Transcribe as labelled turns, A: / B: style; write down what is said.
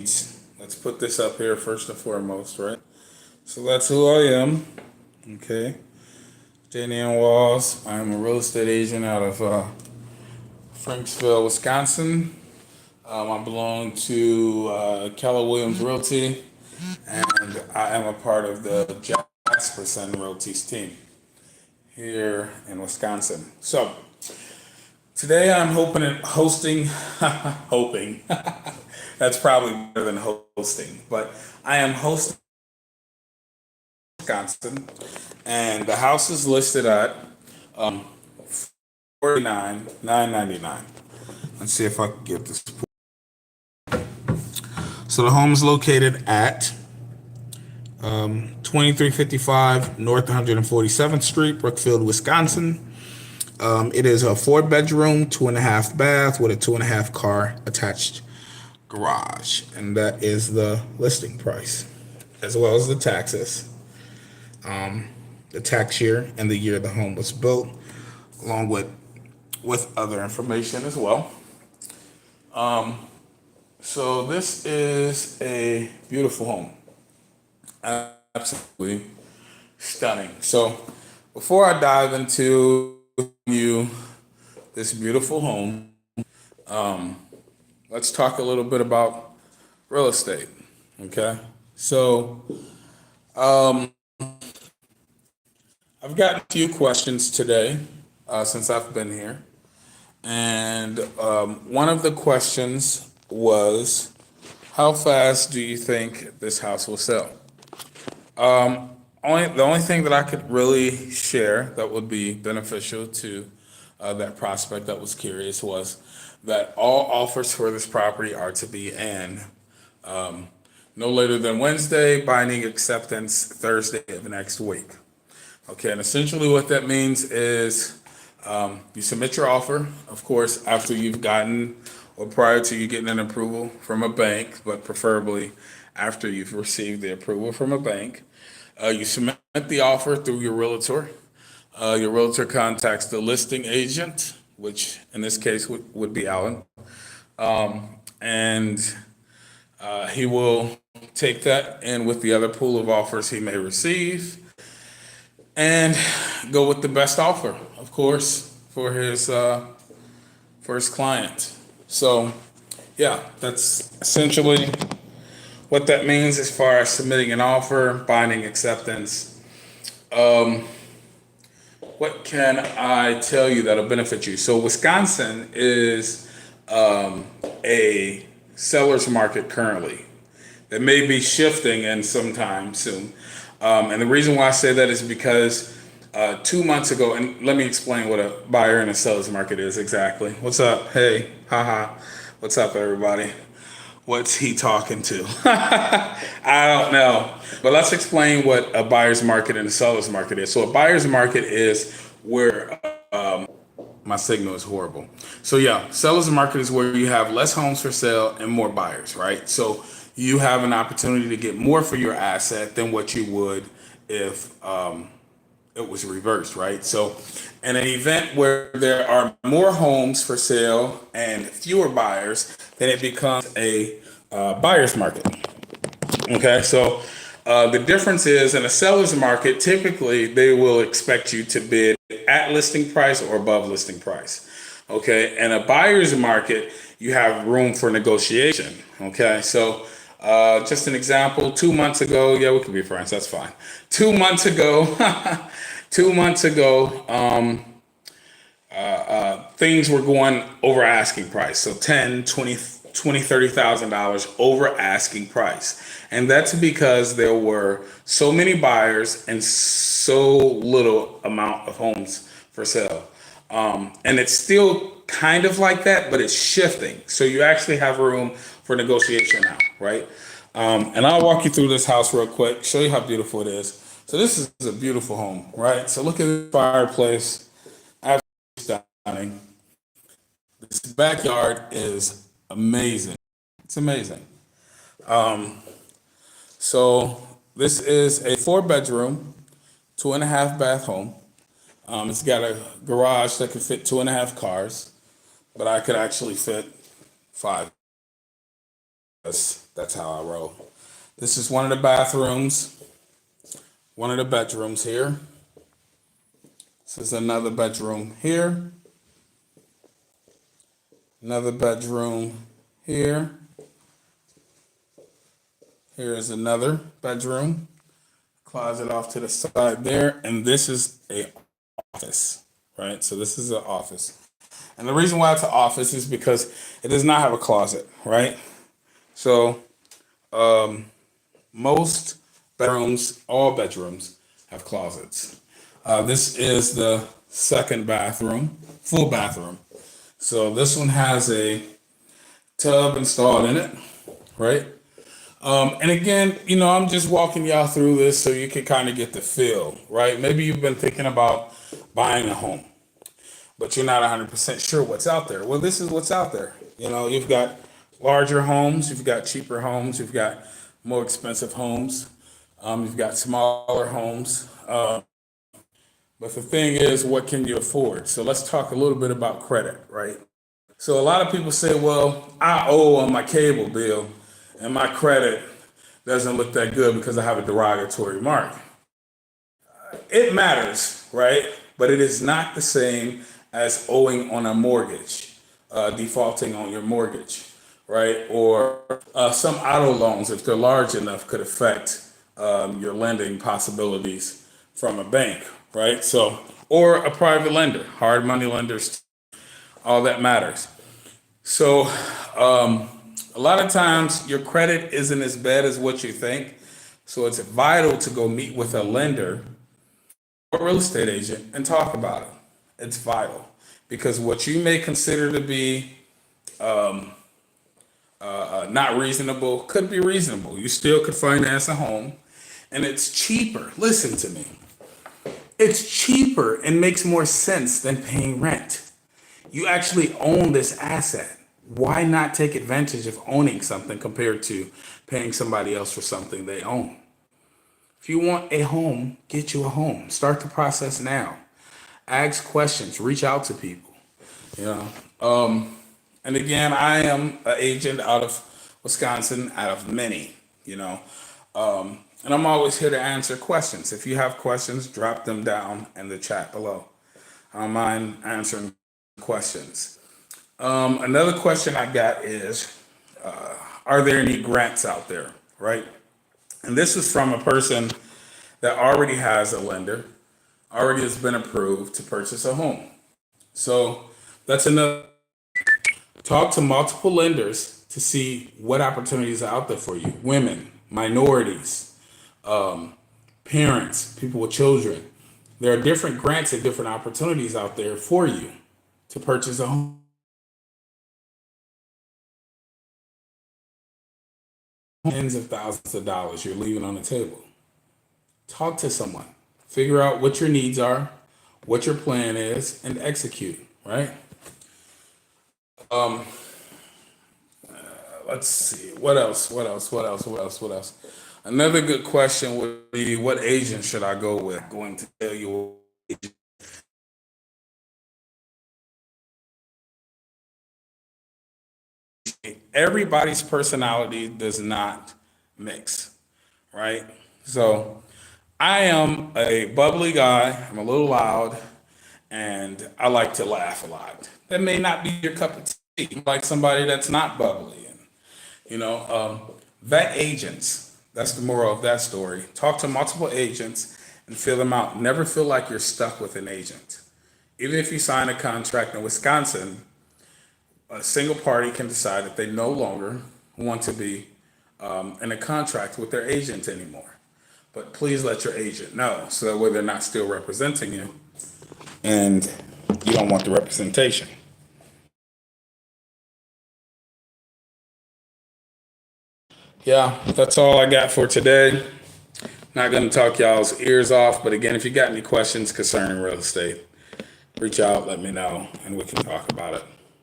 A: Let's put this up here first and foremost, right? So that's who I am. Okay. Daniel Walls. I'm a real estate agent out of Franksville, Wisconsin. I belong to Keller Williams Realty, and I am a part of the Jasperson Realty's team here in Wisconsin. So today I'm hoping, that's probably better than hosting, but I am hosting Wisconsin, and the house is listed at 49,999. Let's see if I can get this. So the home is located at 2355 North 147th Street, Brookfield, Wisconsin. It is a 4-bedroom, 2.5 bath with a 2.5 car attached garage, and that is the listing price, as well as the taxes, the tax year and the year the home was built, along with other information as well. So this is a beautiful home, absolutely stunning. So before I dive into this beautiful home, let's talk a little bit about real estate. Okay, so I've gotten a few questions today since I've been here, and one of the questions was, how fast do you think this house will sell? The only thing that I could really share that would be beneficial to that prospect that was curious was that all offers for this property are to be in no later than Wednesday, binding acceptance Thursday of next week. Okay, and essentially what that means is you submit your offer, of course, after you've gotten or prior to you getting an approval from a bank, but preferably after you've received the approval from a bank. You submit the offer through your realtor. Your realtor contacts the listing agent, which in this case would be Alan, and he will take that in with the other pool of offers he may receive and go with the best offer, of course, for his client. So, yeah, that's essentially what that means as far as submitting an offer, binding acceptance. What can I tell you that'll benefit you? So Wisconsin is a seller's market currently. That may be shifting in sometime soon. And the reason why I say that is because 2 months ago, and let me explain what a buyer and a seller's market is exactly. What's up? Hey, haha. What's up, everybody? What's he talking to? I don't know. But let's explain what a buyer's market and a seller's market is. So a buyer's market is where my signal is horrible. So yeah, seller's market is where you have less homes for sale and more buyers, right? So you have an opportunity to get more for your asset than what you would if it was reversed, right? So in an event where there are more homes for sale and fewer buyers, then it becomes a buyer's market. Okay, so the difference is in a seller's market, typically they will expect you to bid at listing price or above listing price. Okay, in a buyer's market, you have room for negotiation. Okay, so just an example, 2 months ago, yeah, we could be friends, that's fine. 2 months ago, 2 months ago, things were going over asking price. So 10, 20, $30,000 over asking price. And that's because there were so many buyers and so little amount of homes for sale. And it's still kind of like that, but it's shifting. So you actually have room for negotiation now, right? And I'll walk you through this house real quick, show you how beautiful it is. So this is a beautiful home, right? So look at the fireplace, absolutely stunning. This backyard is amazing. It's amazing. So this is a 4-bedroom, 2.5 bath home. It's got a garage that could fit 2.5 cars, but I could actually fit 5 That's how I roll. This is one of the bathrooms, one of the bedrooms here. This is another bedroom here. Another bedroom here. Here is another bedroom. Closet off to the side there. And this is a office, right? So this is an office. And the reason why it's an office is because it does not have a closet, right? So most bedrooms, all bedrooms have closets. This is the second bathroom, full bathroom. So this one has a tub installed in it, right? And again, I'm just walking y'all through this so you can kind of get the feel, right? Maybe you've been thinking about buying a home, but you're not 100% sure what's out there. Well, this is what's out there. You've got larger homes, you've got cheaper homes, you've got more expensive homes, you've got smaller homes. But the thing is, what can you afford? So let's talk a little bit about credit, right? So a lot of people say, well, I owe on my cable bill and my credit doesn't look that good because I have a derogatory mark. It matters, right? But it is not the same as owing on a mortgage, defaulting on your mortgage, right? Or some auto loans, if they're large enough, could affect your lending possibilities from a bank, right? So, or a private lender, hard money lenders, all that matters. So, a lot of times your credit isn't as bad as what you think. So it's vital to go meet with a lender or real estate agent and talk about it. It's vital because what you may consider to be not reasonable could be reasonable. You still could finance a home and it's cheaper. Listen to me. It's cheaper and makes more sense than paying rent. You actually own this asset. Why not take advantage of owning something compared to paying somebody else for something they own? If you want a home, get you a home. Start the process now. Ask questions. Reach out to people. And again, I am an agent out of Wisconsin, out of many. And I'm always here to answer questions. If you have questions, drop them down in the chat below. I don't mind answering questions. Another question I got is, are there any grants out there, right? And this is from a person that already has a lender, already has been approved to purchase a home. So that's another. Talk to multiple lenders to see what opportunities are out there for you. Women, minorities, parents, people with children. There are different grants and different opportunities out there for you to purchase a home. Tens of thousands of dollars you're leaving on the table. Talk to someone. Figure out what your needs are, what your plan is, and execute, right? Let's see. What else? Another good question would be, what agent should I go with? I'm going to tell you what agent. Everybody's personality does not mix, right? So I am a bubbly guy. I'm a little loud, and I like to laugh a lot. That may not be your cup of tea. Like somebody that's not bubbly, and vet agents. That's the moral of that story. Talk to multiple agents and fill them out. Never feel like you're stuck with an agent. Even if you sign a contract in Wisconsin, a single party can decide that they no longer want to be in a contract with their agent anymore. But please let your agent know so that way they're not still representing you and you don't want the representation. Yeah, that's all I got for today. Not going to talk y'all's ears off, but again, if you got any questions concerning real estate, reach out, let me know, and we can talk about it.